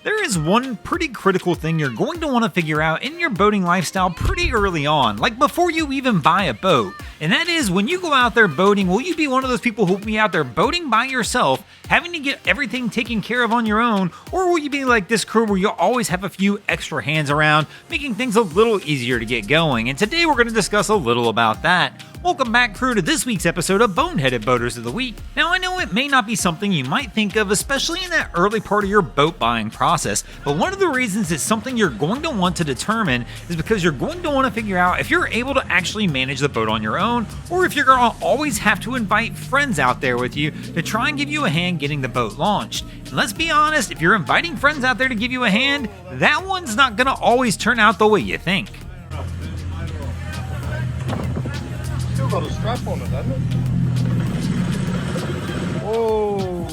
There is one pretty critical thing you're going to want to figure out in your boating lifestyle pretty early on, like before you even buy a boat. And that is, when you go out there boating, will you be one of those people who will be out there boating by yourself, having to get everything taken care of on your own, or will you be like this crew where you'll always have a few extra hands around, making things a little easier to get going? And today we're going to discuss a little about that. Welcome back, crew, to this week's episode of Boneheaded Boaters of the Week. Now, I know it may not be something you might think of, especially in that early part of your boat buying process, but one of the reasons it's something you're going to want to determine is because you're going to want to figure out if you're able to actually manage the boat on your own, or if you're going to always have to invite friends out there with you to try and give you a hand getting the boat launched. And let's be honest, if you're inviting friends out there to give you a hand, that one's not going to always turn out the way you think. Got a strap on it, hasn't it? Whoa.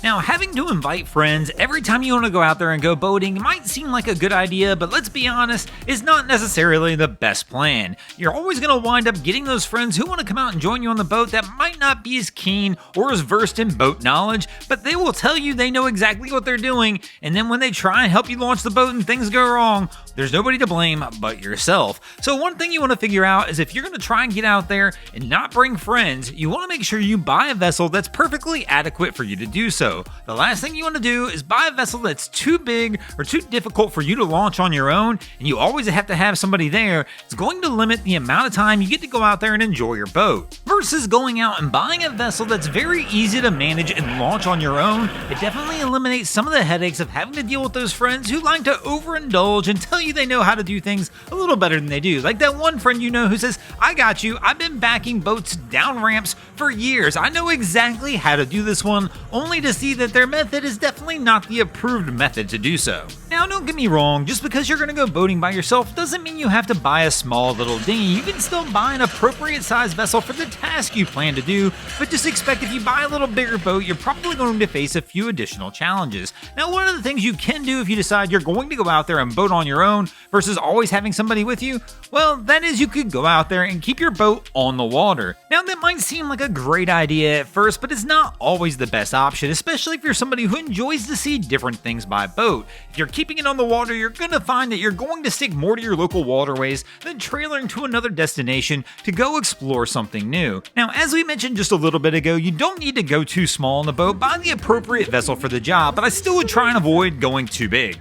Now, having to invite friends every time you want to go out there and go boating might seem like a good idea, but let's be honest, it's not necessarily the best plan. You're always going to wind up getting those friends who want to come out and join you on the boat that might not be as keen or as versed in boat knowledge, but they will tell you they know exactly what they're doing, and then when they try and help you launch the boat and things go wrong, there's nobody to blame but yourself. So one thing you want to figure out is if you're going to try and get out there and not bring friends, you want to make sure you buy a vessel that's perfectly adequate for you to do so. The last thing you want to do is buy a vessel that's too big or too difficult for you to launch on your own, and you always have to have somebody there. It's going to limit the amount of time you get to go out there and enjoy your boat. Versus going out and buying a vessel that's very easy to manage and launch on your own, it definitely eliminates some of the headaches of having to deal with those friends who like to overindulge and tell you they know how to do things a little better than they do. Like that one friend you know who says, "I got you, I've been backing boats down ramps for years. I know exactly how to do this one," only to see that their method is definitely not the approved method to do so. Now, don't get me wrong, just because you're going to go boating by yourself doesn't mean you have to buy a small little dinghy. You can still buy an appropriate sized vessel for the task you plan to do, but just expect if you buy a little bigger boat, you're probably going to face a few additional challenges. Now, one of the things you can do if you decide you're going to go out there and boat on your own versus always having somebody with you, well, that is you could go out there and keep your boat on the water. Now, that might seem like a great idea at first, but it's not always the best option, especially if you're somebody who enjoys to see different things by boat. If you're keeping it on the water, you're going to find that you're going to stick more to your local waterways than trailering to another destination to go explore something new. Now, as we mentioned just a little bit ago, you don't need to go too small on the boat. Buy the appropriate vessel for the job, but I still would try and avoid going too big.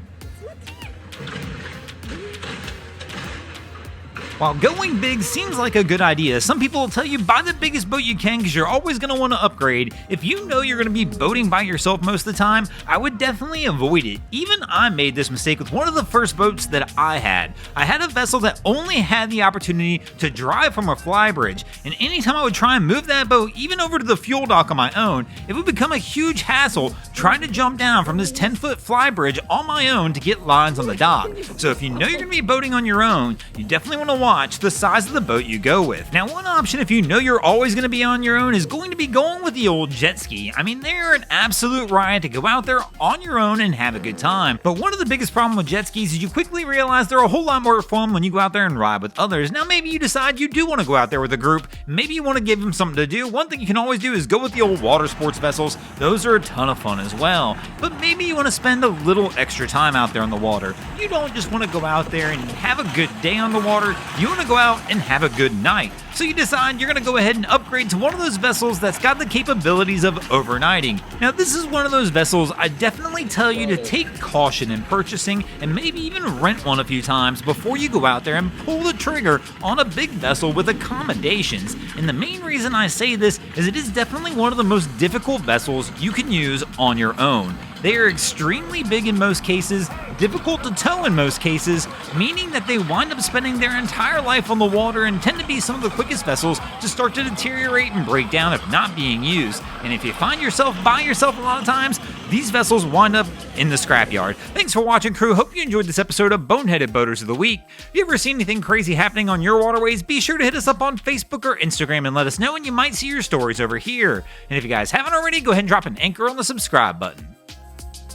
While going big seems like a good idea, some people will tell you buy the biggest boat you can because you're always going to want to upgrade. If you know you're going to be boating by yourself most of the time, I would definitely avoid it. Even I made this mistake with one of the first boats that I had. I had a vessel that only had the opportunity to drive from a flybridge, and anytime I would try and move that boat, even over to the fuel dock on my own, it would become a huge hassle trying to jump down from this 10-foot flybridge on my own to get lines on the dock. So if you know you're going to be boating on your own, you definitely want to watch the size of the boat you go with. Now, one option if you know you're always going to be on your own is going to be going with the old jet ski. I mean, they're an absolute riot to go out there on your own and have a good time. But one of the biggest problems with jet skis is you quickly realize they're a whole lot more fun when you go out there and ride with others. Now, maybe you decide you do want to go out there with a group. Maybe you want to give them something to do. One thing you can always do is go with the old water sports vessels. Those are a ton of fun as well. But maybe you want to spend a little extra time out there on the water. You don't just want to go out there and have a good day on the water. You want to go out and have a good night. So you decide you're going to go ahead and upgrade to one of those vessels that's got the capabilities of overnighting. Now, this is one of those vessels I definitely tell you to take caution in purchasing and maybe even rent one a few times before you go out there and pull the trigger on a big vessel with accommodations. And the main reason I say this is it is definitely one of the most difficult vessels you can use on your own. They are extremely big in most cases, difficult to tow in most cases, meaning that they wind up spending their entire life on the water and tend to be some of the quickest vessels to start to deteriorate and break down if not being used. And if you find yourself by yourself a lot of times, these vessels wind up in the scrapyard. Thanks for watching, crew. Hope you enjoyed this episode of Boneheaded Boaters of the Week. If you ever seen anything crazy happening on your waterways, be sure to hit us up on Facebook or Instagram and let us know, and you might see your stories over here. And if you guys haven't already, go ahead and drop an anchor on the subscribe button.